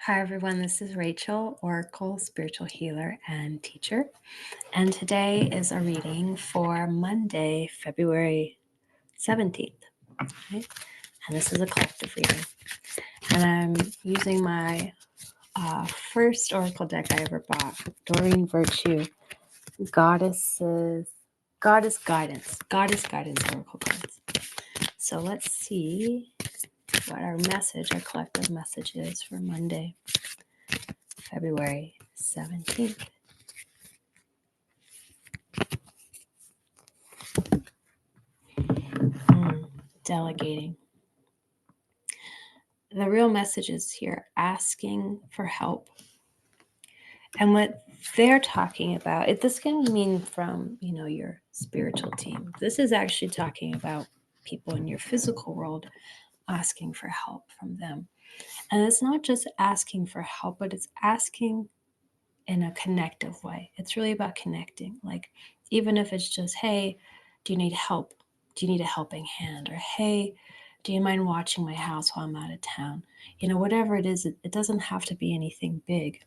Hi, everyone. This is Rachel, Oracle Spiritual Healer and Teacher. And today is a reading for Monday, February 17th. Okay? And this is a collective reading. And I'm using my first Oracle deck I ever bought, Doreen Virtue, Goddess Guidance Oracle cards. So let's see what our collective message is for Monday, February 17th. Delegating. The real message is here, asking for help. And what they're talking about, this can mean from, your spiritual team. This is actually talking about people in your physical world asking for help from them. And it's not just asking for help, but it's asking in a connective way. It's really about connecting. Like, even if it's just, hey, do you need help? Do you need a helping hand? Or, hey, do you mind watching my house while I'm out of town? Whatever it is, it doesn't have to be anything big,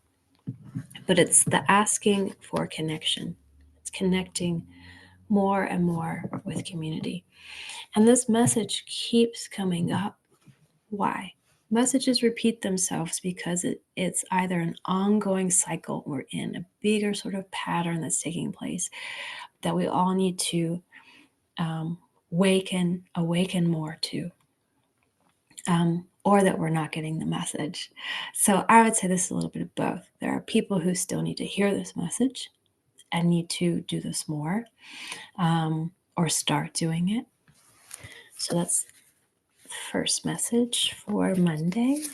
but it's the asking for connection. It's connecting more and more with community. And this message keeps coming up. Why? Messages repeat themselves because it's either an ongoing cycle we're in, a bigger sort of pattern that's taking place that we all need to awaken more to, or that we're not getting the message. So I would say this is a little bit of both. There are people who still need to hear this message and need to do this more, or start doing it. So that's the first message for Monday.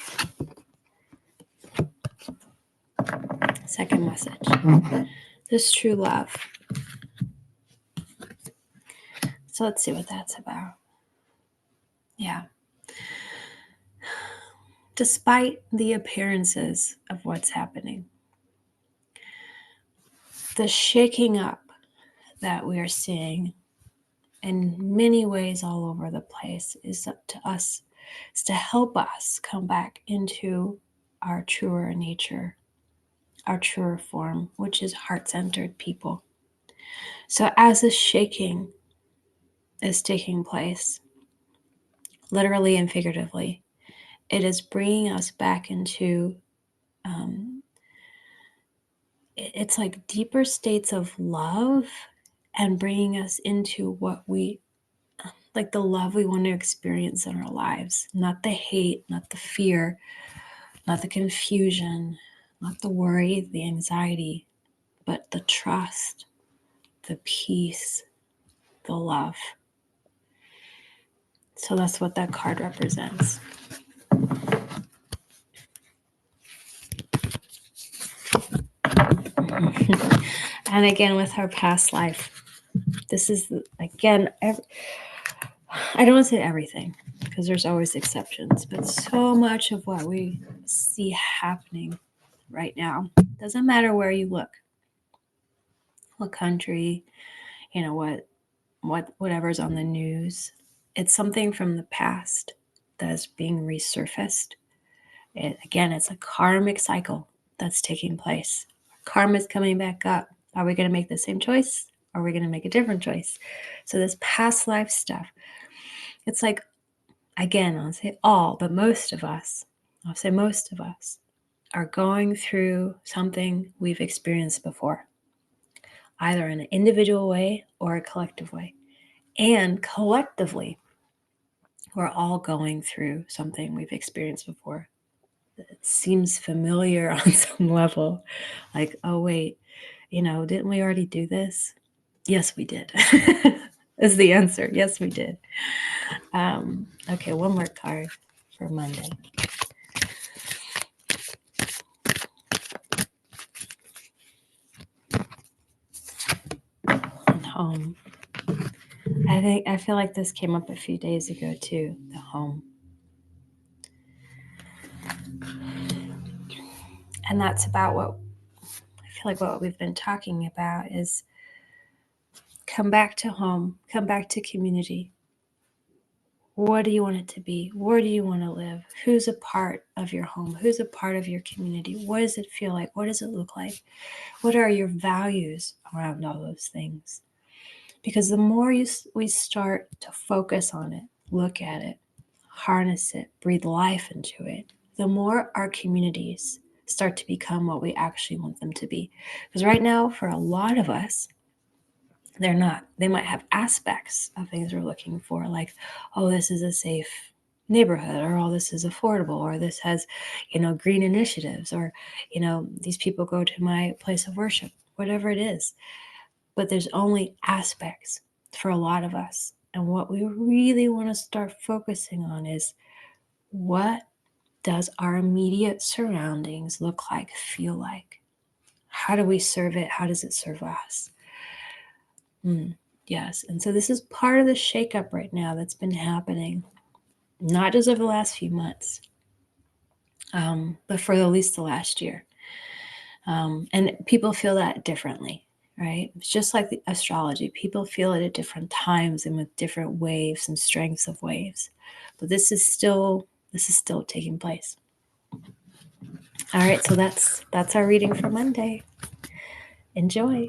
Second message, this true love. So let's see what that's about. Yeah. Despite the appearances of what's happening, the shaking up that we are seeing in many ways all over the place is up to us. It's to help us come back into our truer nature, our truer form, which is heart-centered people. So as this shaking is taking place, literally and figuratively, it is bringing us back into it's like deeper states of love and bringing us into what we like, the love we want to experience in our lives, not the hate, not the fear, not the confusion, not the worry, the anxiety, but the trust, the peace, the love. So that's what that card represents. And again, with our past life, this is, again, I don't want to say everything, because there's always exceptions, but so much of what we see happening right now, doesn't matter where you look, what country, whatever's on the news, it's something from the past that is being resurfaced. It's a karmic cycle that's taking place. Karma is coming back up. Are we going to make the same choice? Or are we going to make a different choice? So this past life stuff, it's like, again, I'll say all, but most of us are going through something we've experienced before, either in an individual way or a collective way. And collectively, we're all going through something we've experienced before. It seems familiar on some level. Like, oh, wait, didn't we already do this? Yes, we did. Is the answer. Yes, we did. Okay, one more card for Monday. Home. I feel like this came up a few days ago too, the home. And that's about what we've been talking about is come back to home, come back to community. What do you want it to be? Where do you want to live? Who's a part of your home? Who's a part of your community? What does it feel like? What does it look like? What are your values around all those things? Because the more we start to focus on it, look at it, harness it, breathe life into it, the more our communities start to become what we actually want them to be. Because right now, for a lot of us, they're not. They might have aspects of things we're looking for, like, oh, this is a safe neighborhood, or oh, this is affordable, or this has, green initiatives, or, these people go to my place of worship, whatever it is. But there's only aspects for a lot of us. And what we really want to start focusing on is, what does our immediate surroundings look like, feel like? How do we serve it? How does it serve us? Yes. And so this is part of the shakeup right now that's been happening, not just over the last few months, but for at least the last year. And people feel that differently, right? It's just like the astrology. People feel it at different times and with different waves and strengths of waves. But this is still taking place. All right, so that's our reading for Monday. Enjoy.